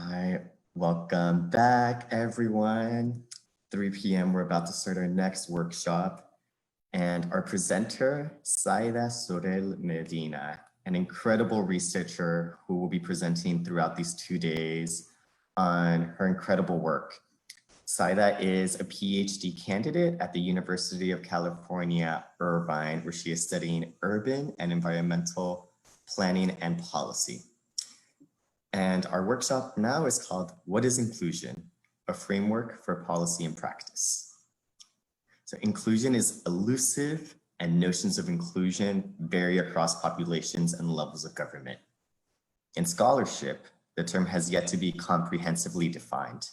Hi, welcome back, everyone. 3 p.m., we're about to start our next workshop. And our presenter, Saida Sorel Medina, an incredible researcher who will be presenting throughout these 2 days on her incredible work. Saida is a PhD candidate at the University of California, Irvine, where she is studying urban and environmental planning and policy. And our workshop now is called What is Inclusion? A Framework for Policy and Practice. So inclusion is elusive, and notions of inclusion vary across populations and levels of government. In scholarship, the term has yet to be comprehensively defined.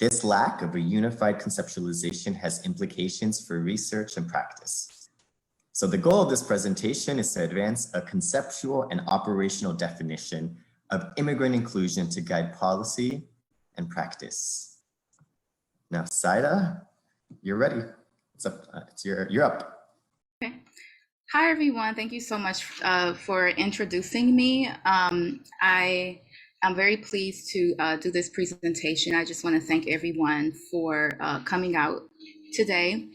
This lack of a unified conceptualization has implications for research and practice. So the goal of this presentation is to advance a conceptual and operational definition of immigrant inclusion to guide policy and practice. Now, Saida, you're ready. You're up. Okay. Hi, everyone. Thank you so much for introducing me. I am very pleased to do this presentation. I just want to thank everyone for coming out today.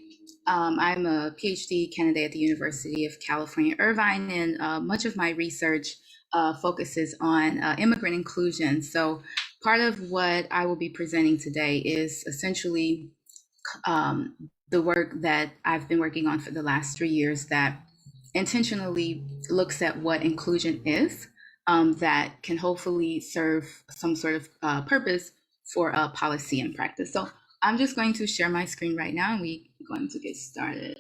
I'm a PhD candidate at the University of California, Irvine, and much of my research focuses on immigrant inclusion. So part of what I will be presenting today is essentially the work that I've been working on for the last 3 years that intentionally looks at what inclusion is, that can hopefully serve some sort of purpose for policy and practice. So I'm just going to share my screen right now and we're going to get started.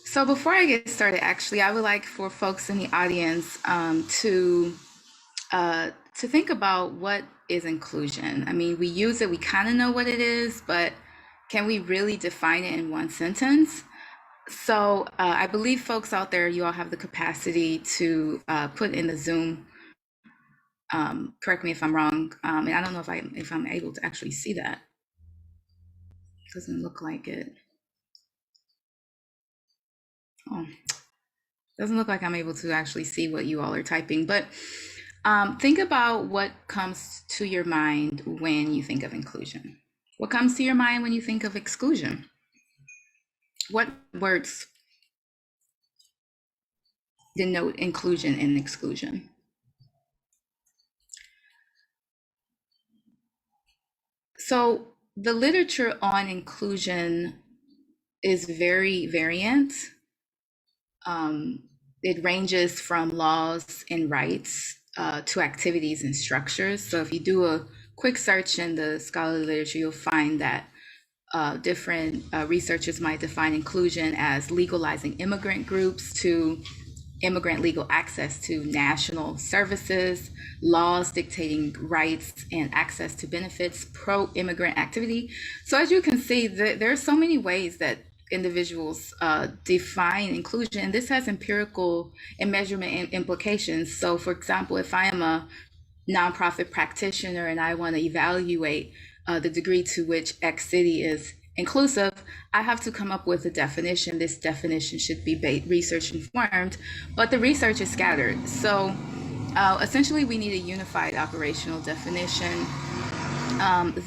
So before I get started, actually, I would like for folks in the audience to think about what is inclusion. I mean, we use it, we kind of know what it is, but can we really define it in one sentence? So I believe folks out there, you all have the capacity to put in the Zoom. Correct me if I'm wrong, and I don't know if I'm able to actually see that. Doesn't look like it. Oh, doesn't look like I'm able to actually see what you all are typing, but think about what comes to your mind when you think of inclusion. What comes to your mind when you think of exclusion? What words denote inclusion and exclusion? So the literature on inclusion is very variant. It ranges from laws and rights to activities and structures. So if you do a quick search in the scholarly literature, you'll find that different researchers might define inclusion as legalizing immigrant groups, to immigrant legal access to national services, laws dictating rights and access to benefits, pro-immigrant activity. So as you can see, there are so many ways that individuals define inclusion. This has empirical and measurement implications. So for example, if I am a nonprofit practitioner and I want to evaluate the degree to which X city is inclusive, I have to come up with a definition. This definition should be research informed, but the research is scattered. So essentially we need a unified operational definition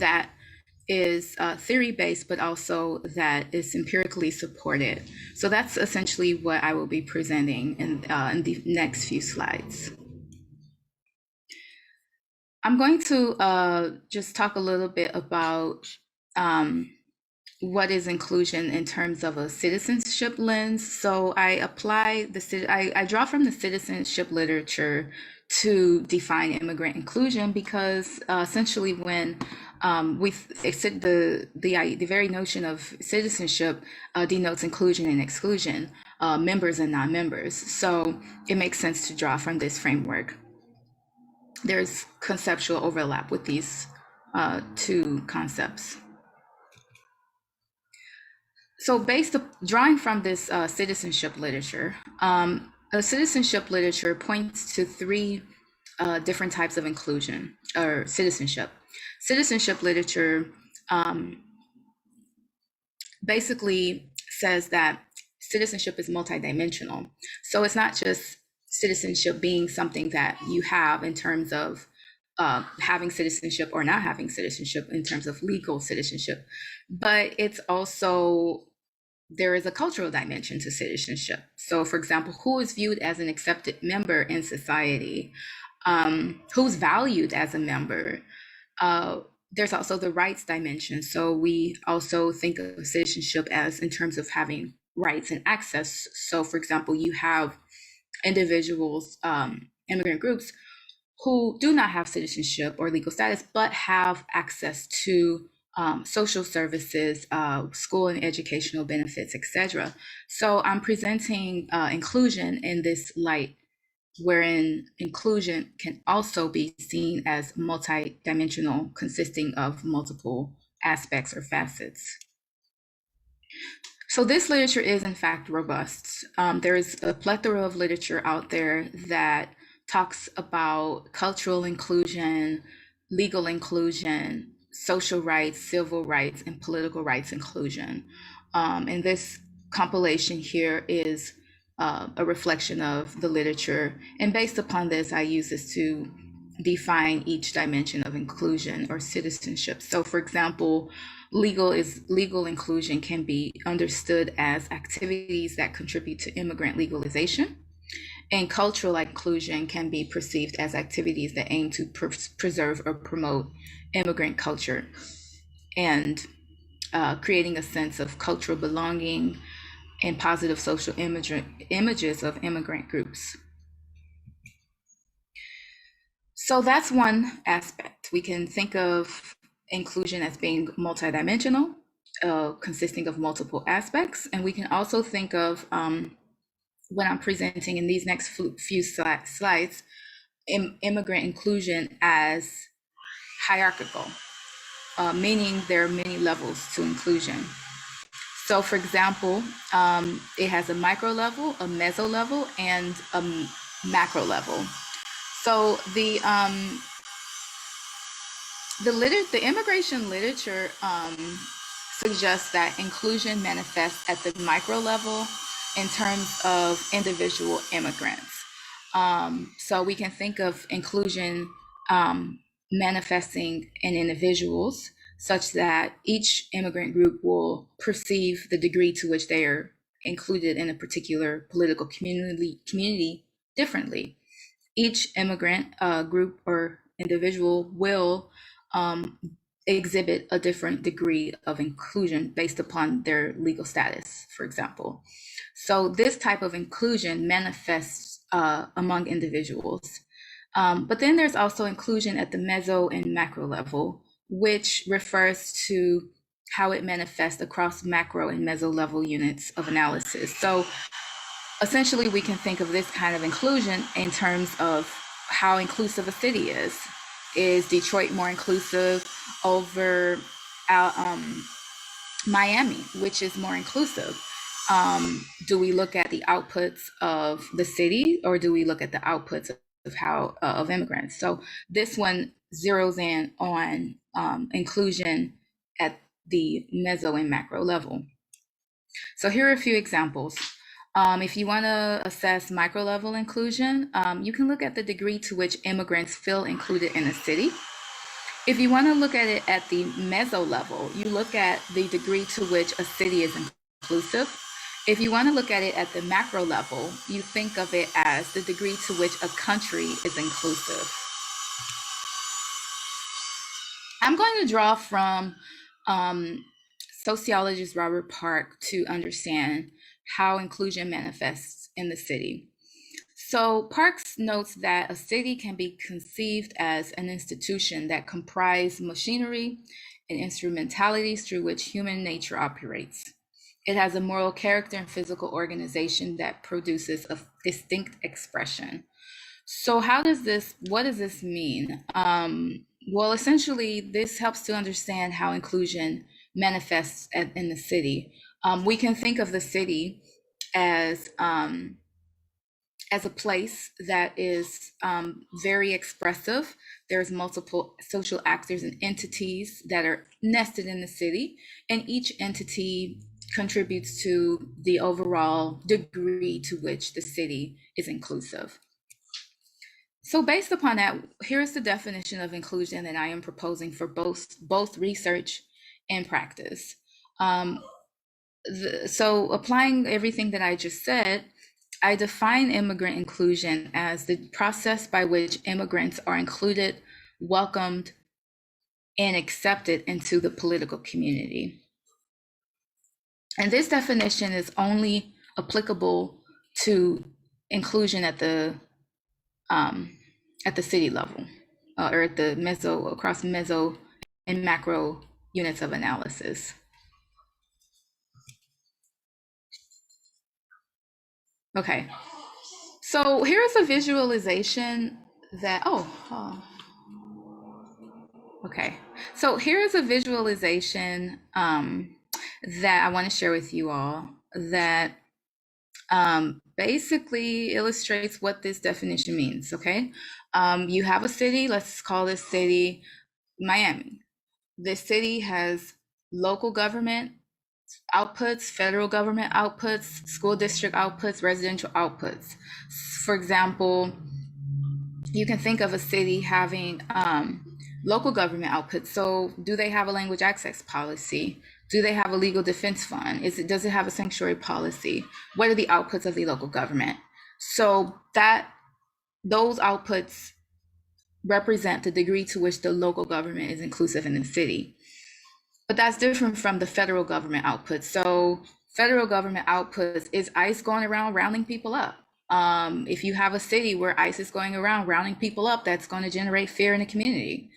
that is theory-based, but also that is empirically supported. So that's essentially what I will be presenting in the next few slides. I'm going to just talk a little bit about what is inclusion in terms of a citizenship lens. So I draw from the citizenship literature to define immigrant inclusion, because essentially when the very notion of citizenship denotes inclusion and exclusion, members and non-members. So it makes sense to draw from this framework. There's conceptual overlap with these two concepts. So drawing from this citizenship literature, a citizenship literature points to three different types of inclusion or citizenship. Citizenship literature basically says that citizenship is multidimensional. So it's not just citizenship being something that you have in terms of having citizenship or not having citizenship in terms of legal citizenship, but it's also there is a cultural dimension to citizenship. So, for example, who is viewed as an accepted member in society, who's valued as a member. There's also the rights dimension. So we also think of citizenship as in terms of having rights and access. So, for example, you have individuals, immigrant groups who do not have citizenship or legal status, but have access to social services, school and educational benefits, etc. So I'm presenting inclusion in this light, wherein inclusion can also be seen as multidimensional, consisting of multiple aspects or facets. So this literature is in fact robust. There is a plethora of literature out there that talks about cultural inclusion, legal inclusion, social rights, civil rights, and political rights inclusion. And this compilation here is a reflection of the literature. And based upon this, I use this to define each dimension of inclusion or citizenship. So for example, legal inclusion can be understood as activities that contribute to immigrant legalization. And cultural inclusion can be perceived as activities that aim to preserve or promote immigrant culture and creating a sense of cultural belonging and positive social images of immigrant groups. So that's one aspect. We can think of inclusion as being multidimensional, consisting of multiple aspects. And we can also think of, when I'm presenting in these next few slides, immigrant inclusion as hierarchical, meaning there are many levels to inclusion. So for example, it has a micro level, a meso level, and a macro level. So the immigration literature suggests that inclusion manifests at the micro level in terms of individual immigrants. So we can think of inclusion manifesting in individuals, such that each immigrant group will perceive the degree to which they are included in a particular political community differently. Each immigrant group or individual will exhibit a different degree of inclusion based upon their legal status, for example. So this type of inclusion manifests among individuals. But then there's also inclusion at the meso and macro level, which refers to how it manifests across macro and meso level units of analysis. So essentially, we can think of this kind of inclusion in terms of how inclusive a city is. Is Detroit more inclusive over Miami, which is more inclusive? Do we look at the outputs of the city, or do we look at the outputs of immigrants? So this one zeroes in on inclusion at the meso and macro level. So here are a few examples. If you want to assess micro level inclusion, you can look at the degree to which immigrants feel included in a city. If you want to look at it at the meso level, you look at the degree to which a city is inclusive. If you want to look at it at the macro level, you think of it as the degree to which a country is inclusive. I'm going to draw from sociologist Robert Park to understand how inclusion manifests in the city. So Parks notes that a city can be conceived as an institution that comprise machinery and instrumentalities through which human nature operates. It has a moral character and physical organization that produces a distinct expression. So what does this mean? Well, essentially, this helps to understand how inclusion manifests in the city. We can think of the city as a place that is very expressive. There's multiple social actors and entities that are nested in the city, and each entity contributes to the overall degree to which the city is inclusive. So based upon that, here's the definition of inclusion that I am proposing for both research and practice. So applying everything that I just said, I define immigrant inclusion as the process by which immigrants are included, welcomed, and accepted into the political community. And this definition is only applicable to inclusion at the city level, or at the across meso and macro units of analysis. Okay, so here's a visualization that, okay. So here's a visualization that I want to share with you all that basically illustrates what this definition means, okay? You have a city, let's call this city Miami. This city has local government outputs, federal government outputs, school district outputs, residential outputs. For example, you can think of a city having local government outputs. So do they have a language access policy? Do they have a legal defense fund? Does it have a sanctuary policy? What are the outputs of the local government? So those outputs represent the degree to which the local government is inclusive in the city. But that's different from the federal government outputs. So federal government outputs is ICE going around rounding people up. If you have a city where ICE is going around rounding people up, that's going to generate fear in the community.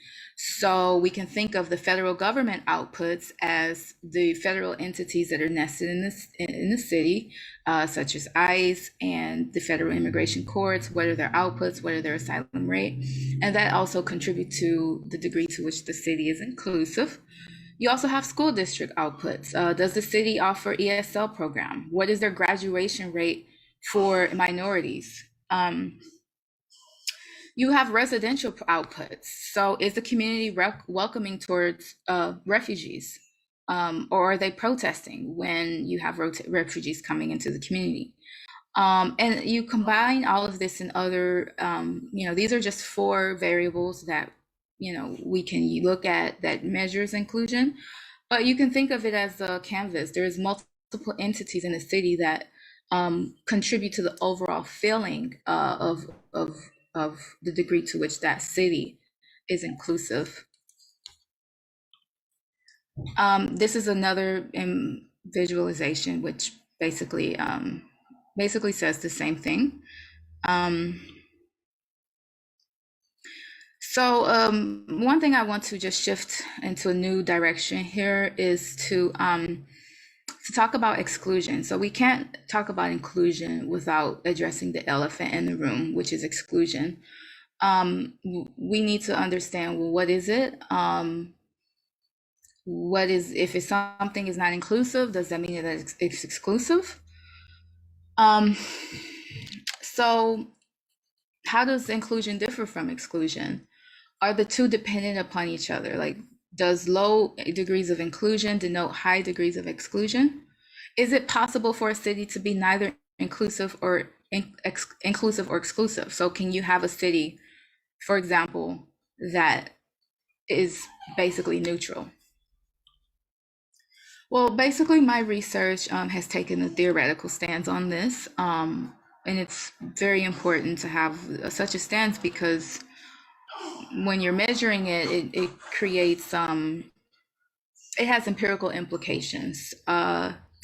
So we can think of the federal government outputs as the federal entities that are nested in the city, such as ICE and the federal immigration courts. What are their outputs? What are their asylum rate? And that also contribute to the degree to which the city is inclusive. You also have school district outputs. Does the city offer ESL program? What is their graduation rate for minorities? You have residential outputs. So is the community welcoming towards refugees? Or are they protesting when you have refugees coming into the community? And you combine all of this and other, these are just 4 variables that we can look at that measures inclusion, but you can think of it as a canvas. There's multiple entities in the city that contribute to the overall feeling of the degree to which that city is inclusive. This is another visualization, which basically says the same thing. So one thing I want to just shift into a new direction here is to talk about exclusion. So we can't talk about inclusion without addressing the elephant in the room, which is exclusion. We need to understand, well, what is it? If something is not inclusive, does that mean that it's exclusive? So how does inclusion differ from exclusion? Are the two dependent upon each other? Like, does low degrees of inclusion denote high degrees of exclusion? Is it possible for a city to be neither inclusive or exclusive? So can you have a city, for example, that is basically neutral? Well, basically my research has taken a theoretical stance on this. And it's very important to have such a stance because when you're measuring it creates it has empirical implications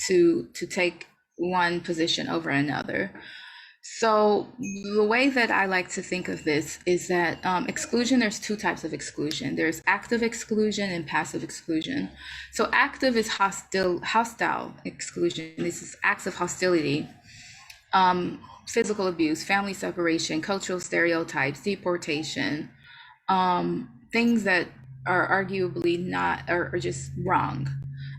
to take one position over another. So the way that I like to think of this is that exclusion, there's 2 types of exclusion. There's active exclusion and passive exclusion. So active is hostile exclusion. This is acts of hostility, physical abuse, family separation, cultural stereotypes, deportation, things that are arguably not, or just wrong.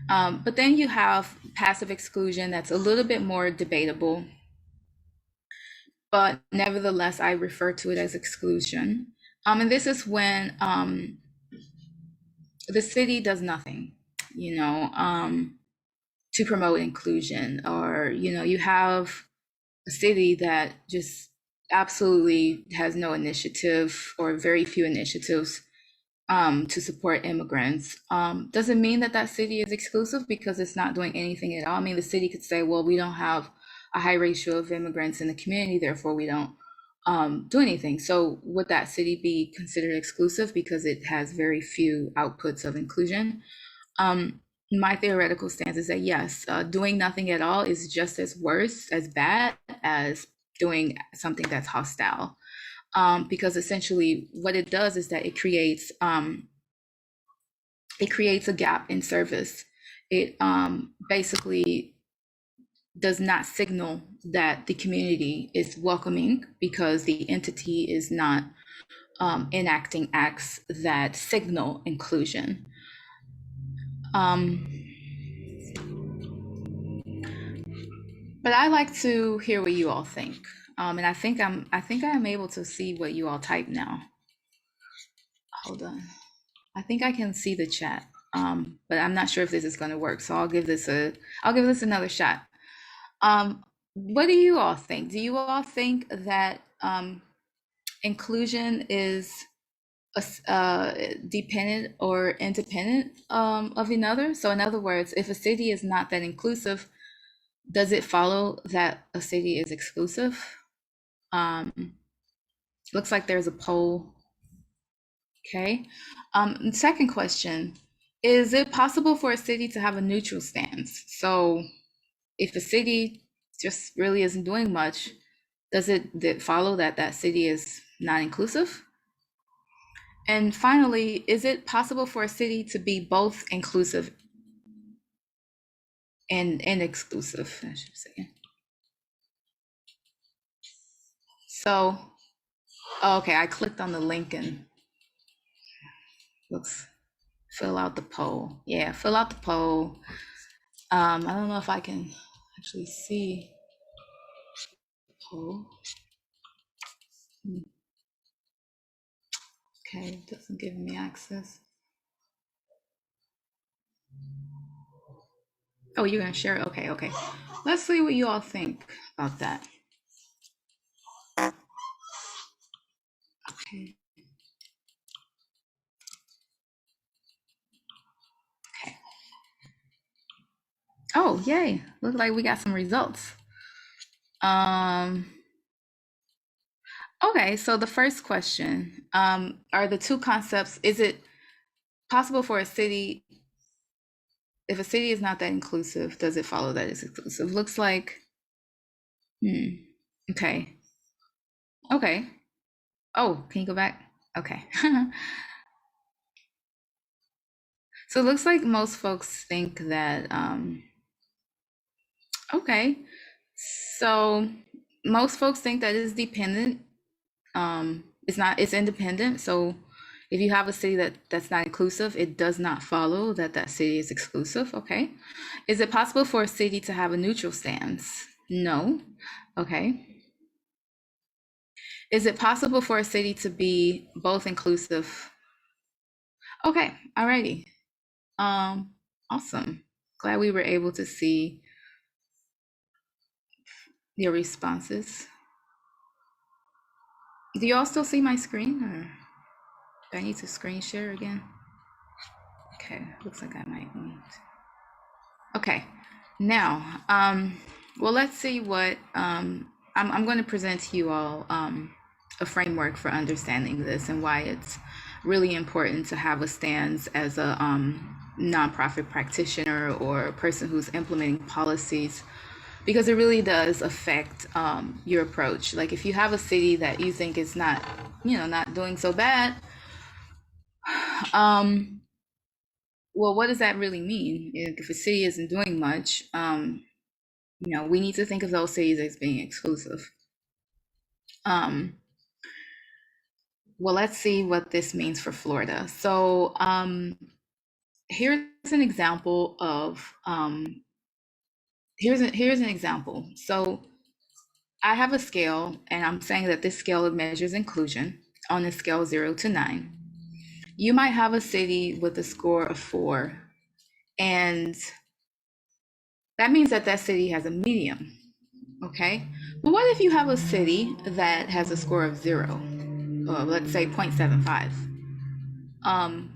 But then you have passive exclusion that's a little bit more debatable, but nevertheless, I refer to it as exclusion. And this is when the city does nothing, to promote inclusion, or, you have a city that just absolutely has no initiative or very few initiatives to support immigrants. Doesn't mean that that city is exclusive because it's not doing anything at all. I mean, the city could say, well, we don't have a high ratio of immigrants in the community, therefore we don't do anything. So would that city be considered exclusive because it has very few outputs of inclusion? My theoretical stance is that yes, doing nothing at all is just as worse, as bad as doing something that's hostile. Because essentially what it does is that it creates a gap in service. It basically does not signal that the community is welcoming because the entity is not enacting acts that signal inclusion. But I like to hear what you all think. And I think I'm able to see what you all type now. Hold on. I think I can see the chat. But I'm not sure if this is going to work. So I'll give this another shot. What do you all think? Do you all think that inclusion is dependent or independent of another? So in other words, if a city is not that inclusive, does it follow that a city is exclusive? Looks like there's a poll. Okay. Second question, is it possible for a city to have a neutral stance? So if a city just really isn't doing much, does it follow that that city is not inclusive? And finally, is it possible for a city to be both inclusive and exclusive, I should say? So, okay, I clicked on the link and let's fill out the poll. Yeah, fill out the poll. I don't know if I can actually see the poll. Okay, it doesn't give me access. Oh, you're gonna share it? Okay, okay. Let's see what you all think about that. Okay. Okay. Oh, yay. Look like we got some results. Okay, so the first question, are the two concepts, is it possible for a city, if a city is not that inclusive, does it follow that it's exclusive? Looks like, okay. Okay. Oh, can you go back? Okay. So it looks like most folks think that, okay. So most folks think that it's dependent. It's independent. So if you have a city that's not inclusive, it does not follow that that city is exclusive. Okay. Is it possible for a city to have a neutral stance? No. Okay. Is it possible for a city to be both inclusive? Okay. Alrighty. Awesome. Glad we were able to see your responses. Do you all still see my screen, or do I need to screen share again? Okay, looks like I might need. Okay, now, well, let's see what, I'm going to present to you all a framework for understanding this and why it's really important to have a stance as a nonprofit practitioner or a person who's implementing policies, because it really does affect your approach. Like if you have a city that you think is not, not doing so bad, well, what does that really mean? If a city isn't doing much, we need to think of those cities as being exclusive. Well, let's see what this means for Florida. So here's an example of here's an example. So I have a scale, and I'm saying that this scale measures inclusion on a scale 0 to 9. You might have a city with a score of 4, and that means that that city has a medium, okay? But what if you have a city that has a score of 0, let's say 0.75? Um,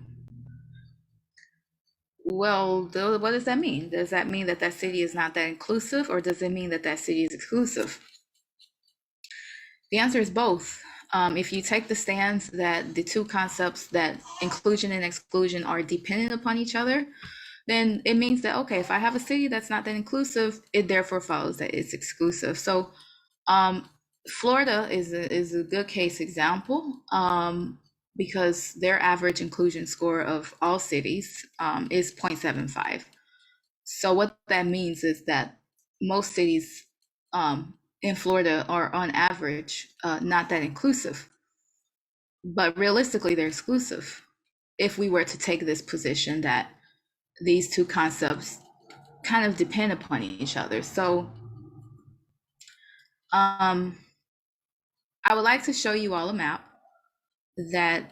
well, what does that mean? Does that mean that that city is not that inclusive, or does it mean that that city is exclusive? The answer is both. If you take the stance that the two concepts, that inclusion and exclusion, are dependent upon each other, then it means that, okay, if I have a city that's not that inclusive, it therefore follows that it's exclusive. So Florida is a good case example, because their average inclusion score of all cities is 0.75. So what that means is that most cities in Florida are on average not that inclusive, but realistically they're exclusive if we were to take this position that these two concepts kind of depend upon each other. So I would like to show you all a map that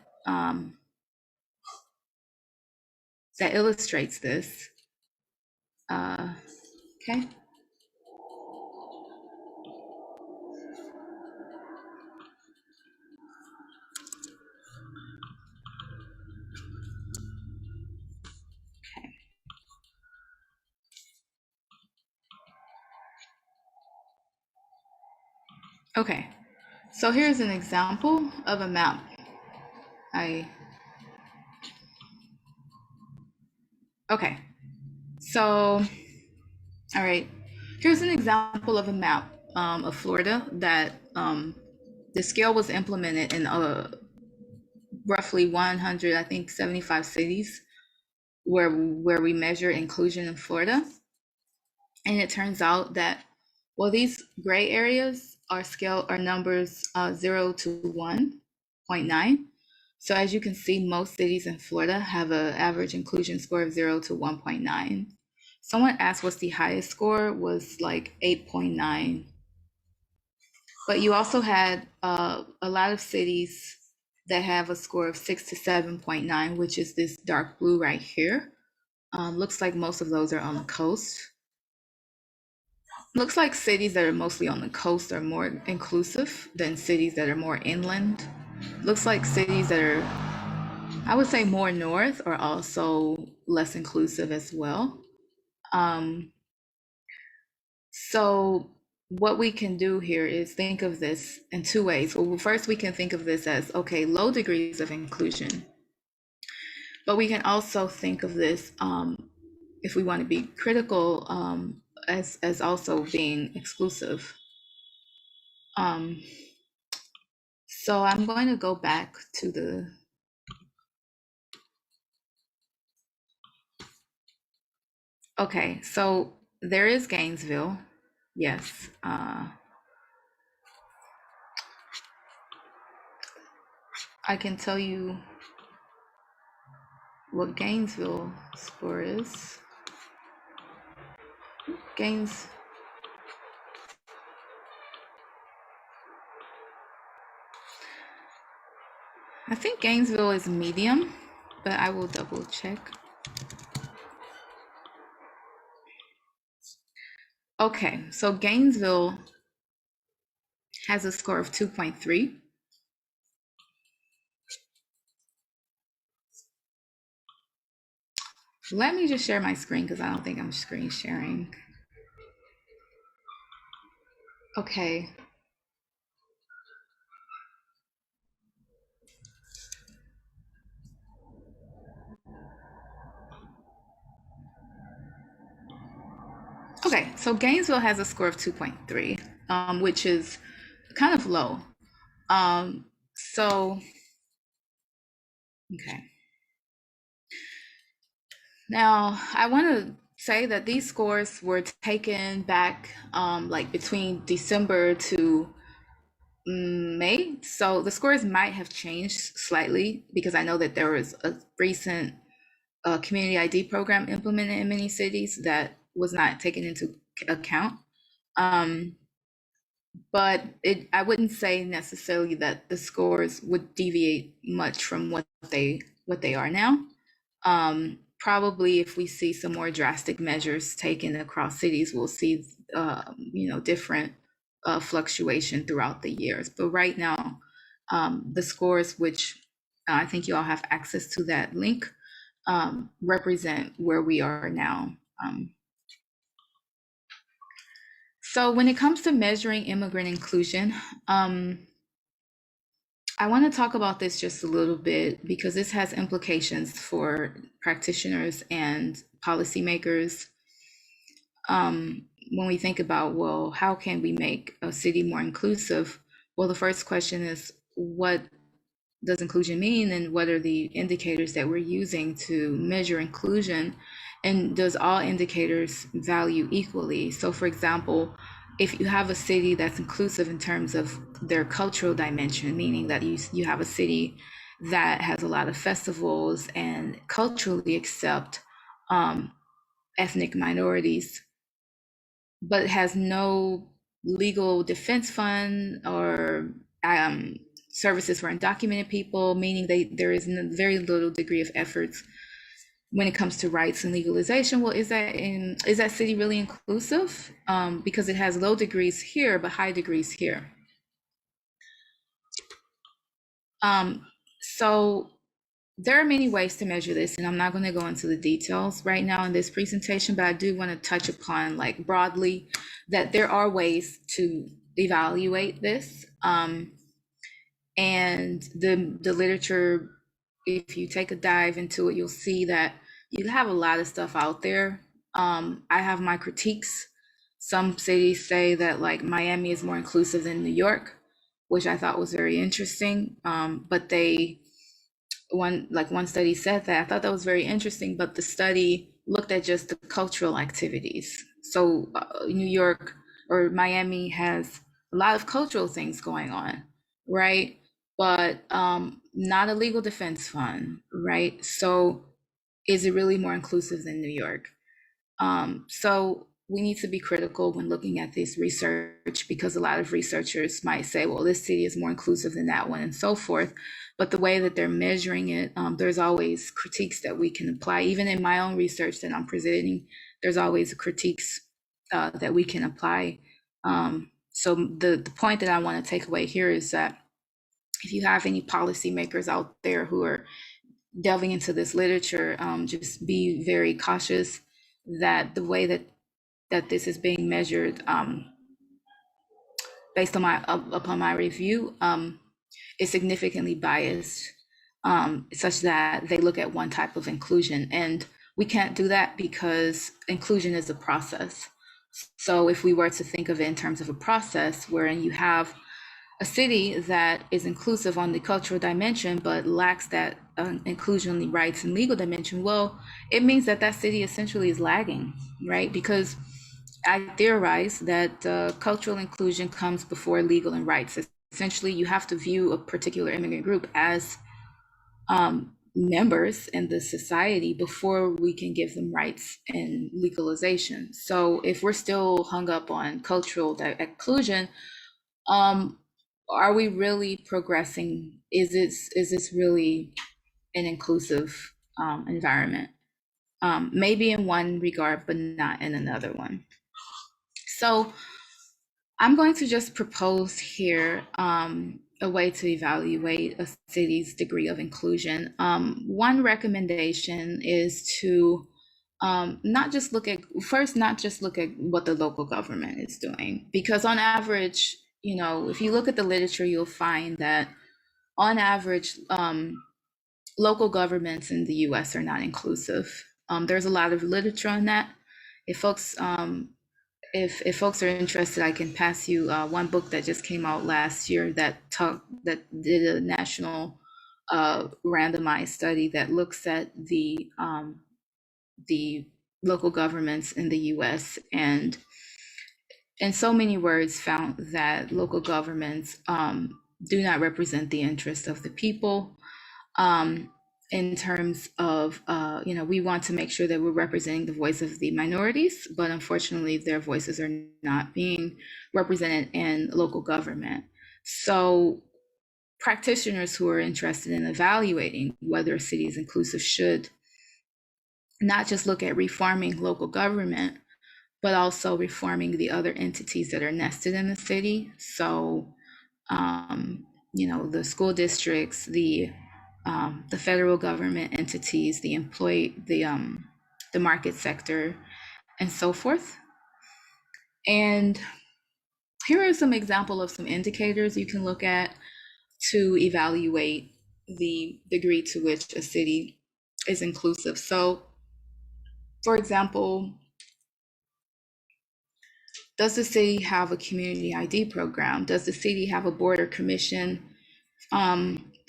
that illustrates this. Okay. Okay. So here's an example of a map. Okay. So, all right. Here's an example of a map of Florida that the scale was implemented in roughly 100, I think 75 cities where we measure inclusion in Florida. And it turns out that, well, these gray areas are numbers 0 to 1.9. So as you can see, most cities in Florida have an average inclusion score of 0 to 1.9. Someone asked what's the highest score, was like 8.9. But you also had a lot of cities that have a score of 6 to 7.9, which is this dark blue right here. Looks like most of those are on the coast. Looks like cities that are mostly on the coast are more inclusive than cities that are more inland. Looks like cities that are, I would say, more north are also less inclusive as well. So what we can do here is think of this in two ways. Well, first we can think of this as, okay, low degrees of inclusion. But we can also think of this, if we want to be critical, as also being exclusive. So I'm going to go back to the, okay, so there is Gainesville, yes. I can tell you what Gainesville score is. I think Gainesville is medium, but I will double check. Okay, so Gainesville has a score of 2.3. Let me just share my screen because I don't think I'm screen sharing. Okay. Okay, so Gainesville has a score of 2.3, which is kind of low. So, okay. Now, I want to say that these scores were taken back like between December to May. So the scores might have changed slightly because I know that there was a recent community ID program implemented in many cities that was not taken into account. But I wouldn't say necessarily that the scores would deviate much from what they are now. Probably if we see some more drastic measures taken across cities, we'll see different fluctuation throughout the years. But right now, the scores, which I think you all have access to that link, represent where we are now. So when it comes to measuring immigrant inclusion, I want to talk about this just a little bit because this has implications for practitioners and policymakers. When we think about, well, how can we make a city more inclusive? Well, the first question is, what does inclusion mean, and what are the indicators that we're using to measure inclusion? And does all indicators value equally? So for example, if you have a city that's inclusive in terms of their cultural dimension, meaning that you have a city that has a lot of festivals and culturally accept ethnic minorities, but has no legal defense fund or services for undocumented people, meaning there is a very little degree of efforts when it comes to rights and legalization. Well, is that city really inclusive? Because it has low degrees here, but high degrees here. So there are many ways to measure this, and I'm not going to go into the details right now in this presentation, but I do want to touch upon, like, broadly, that there are ways to evaluate this. And the literature, if you take a dive into it, you'll see that you have a lot of stuff out there. I have my critiques. Some cities say that, like, Miami is more inclusive than New York, which I thought was very interesting. But one study said that. I thought that was very interesting, but the study looked at just the cultural activities. So New York or Miami has a lot of cultural things going on, right? But not a legal defense fund, right? So is it really more inclusive than New York? So we need to be critical when looking at this research, because a lot of researchers might say, well, this city is more inclusive than that one, and so forth. But the way that they're measuring it, there's always critiques that we can apply. Even in my own research that I'm presenting, there's always critiques that we can apply. So the point that I want to take away here is that if you have any policymakers out there who are delving into this literature, just be very cautious that the way that this is being measured, based on upon my review, is significantly biased, such that they look at one type of inclusion, and we can't do that because inclusion is a process. So if we were to think of it in terms of a process wherein you have a city that is inclusive on the cultural dimension but lacks that inclusion on the rights and legal dimension, well, it means that that city essentially is lagging, right? Because I theorize that cultural inclusion comes before legal and rights. Essentially, you have to view a particular immigrant group as members in the society before we can give them rights and legalization. So if we're still hung up on cultural inclusion, are we really progressing? Is this really an inclusive environment? Maybe in one regard, but not in another one. So I'm going to just propose here a way to evaluate a city's degree of inclusion. One recommendation is to not just look at what the local government is doing, because on average, if you look at the literature, you'll find that on average, local governments in the US are not inclusive. There's a lot of literature on that. If folks are interested, I can pass you one book that just came out last year that did a national randomized study that looks at the local governments in the US, and in so many words found that local governments do not represent the interests of the people. in terms of, we want to make sure that we're representing the voice of the minorities, but unfortunately their voices are not being represented in local government. So practitioners who are interested in evaluating whether a city is inclusive should not just look at reforming local government, but also reforming the other entities that are nested in the city. So, the school districts, the federal government entities, the market sector, and so forth. And here are some examples of some indicators you can look at to evaluate the degree to which a city is inclusive. So, for example, does the city have a community ID program? Does the city have a board or commission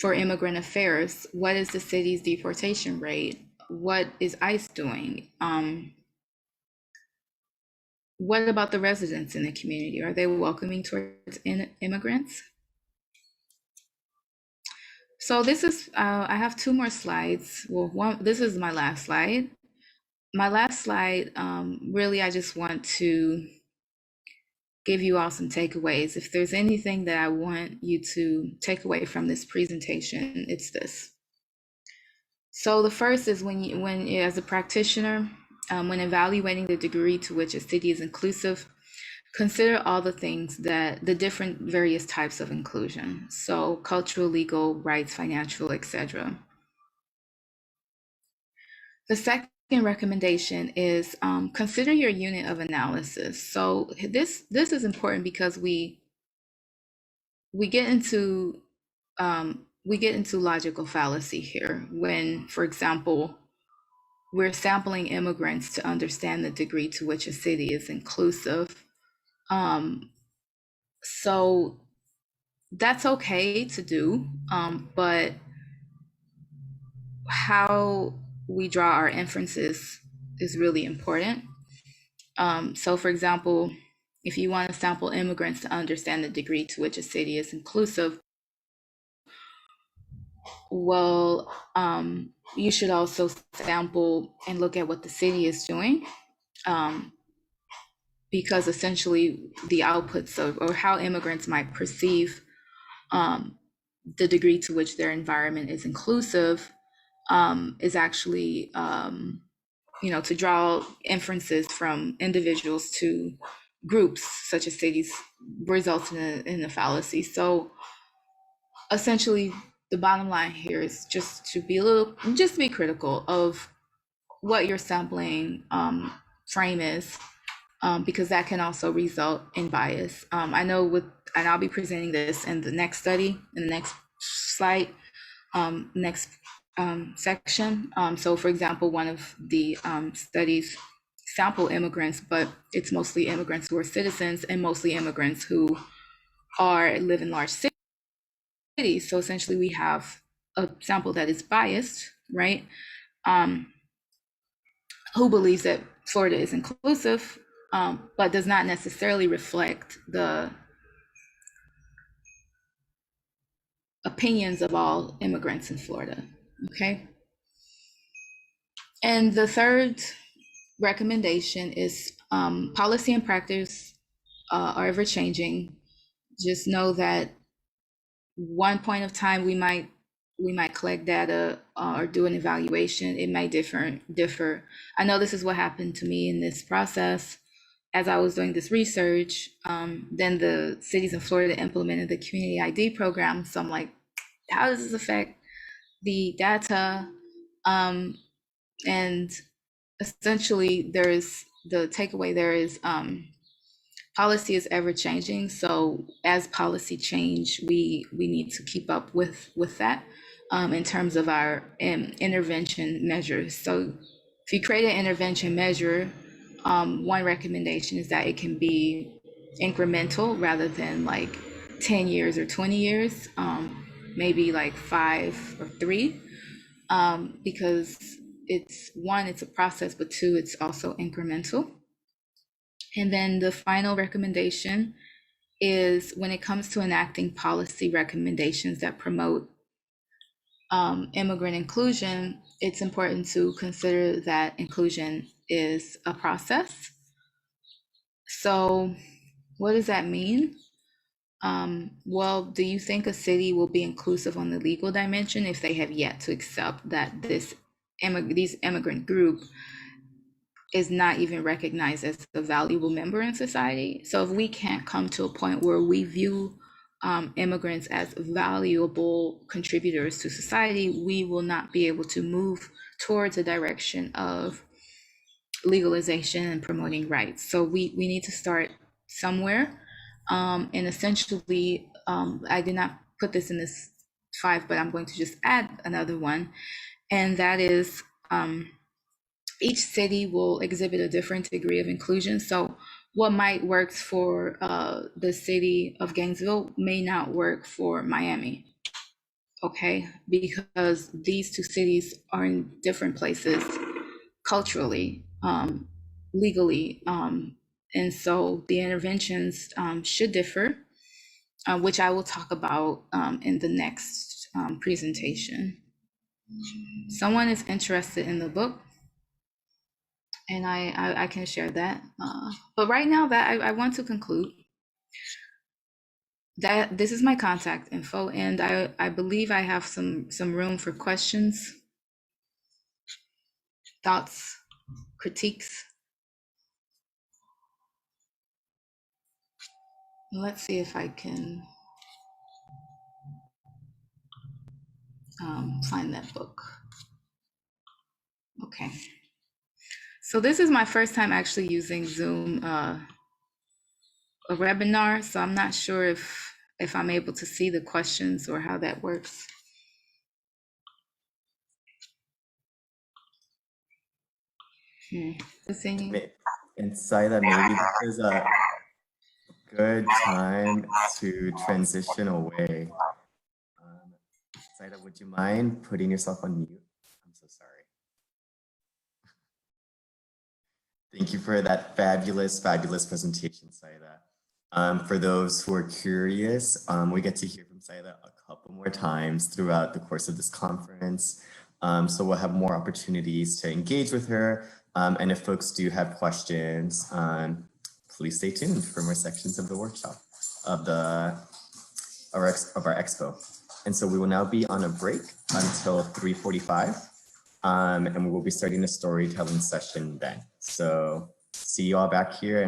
for immigrant affairs? What is the city's deportation rate? What is ICE doing? What about the residents in the community? Are they welcoming towards immigrants? So this is, I have two more slides. Well, this is my last slide. My last slide, really, I just want to give you all some takeaways. If there's anything that I want you to take away from this presentation, it's this. So the first is when as a practitioner, when evaluating the degree to which a city is inclusive, consider all the things that the different various types of inclusion. So cultural, legal, rights, financial, etc. The second recommendation is consider your unit of analysis. So this is important because we get into logical fallacy here when, for example, we're sampling immigrants to understand the degree to which a city is inclusive. So that's okay to do, but how we draw our inferences is really important. So for example, if you want to sample immigrants to understand the degree to which a city is inclusive, well, you should also sample and look at what the city is doing, because essentially the outputs of, or how immigrants might perceive the degree to which their environment is inclusive is actually, to draw inferences from individuals to groups such as cities results in a fallacy. So essentially, the bottom line here is just to be critical of what your sampling frame is, because that can also result in bias. I know and I'll be presenting this in the next study, in the next slide, next section. So for example, one of the studies sample immigrants, but it's mostly immigrants who are citizens and mostly immigrants who live in large cities. So essentially we have a sample that is biased, right? Who believes that Florida is inclusive, but does not necessarily reflect the opinions of all immigrants in Florida, okay? And the third recommendation is policy and practice are ever changing. Just know that one point of time we might collect data or do an evaluation. It might differ. I know this is what happened to me in this process. As I was doing this research, then the cities in Florida implemented the community ID program. So I'm like, how does this affect the data? And essentially, the takeaway there is policy is ever changing. So as policy change, we need to keep up with that in terms of our intervention measures. So if you create an intervention measure, one recommendation is that it can be incremental rather than like 10 years or 20 years, maybe like 5 or 3, because it's a process, but 2, it's also incremental. And then the final recommendation is when it comes to enacting policy recommendations that promote immigrant inclusion, it's important to consider that inclusion is a process. So what does that mean? Well, do you think a city will be inclusive on the legal dimension if they have yet to accept that these immigrant group is not even recognized as a valuable member in society? So if we can't come to a point where we view immigrants as valuable contributors to society, we will not be able to move towards a direction of legalization and promoting rights. So we need to start somewhere. And essentially, I did not put this in this 5, but I'm going to just add another one. And that is each city will exhibit a different degree of inclusion. So what might work for the city of Gainesville may not work for Miami. Okay, because these two cities are in different places culturally, legally, and so the interventions should differ, which I will talk about in the next presentation. Someone is interested in the book, and I can share that. But right now, that I want to conclude that this is my contact info, and I believe I have some room for questions, thoughts, critiques. Let's see if I can find that book. Okay. So this is my first time actually using Zoom, a webinar. So I'm not sure if I'm able to see the questions or how that works. And Saida, maybe this is a good time to transition away. Saida, would you mind putting yourself on mute? I'm so sorry. Thank you for that fabulous presentation, Saida. For those who are curious, we get to hear from Saida a couple more times throughout the course of this conference. So we'll have more opportunities to engage with her. And if folks do have questions, please stay tuned for more sections of the workshop of our expo. And so we will now be on a break until 3:45. And we will be starting a storytelling session then. So see you all back here.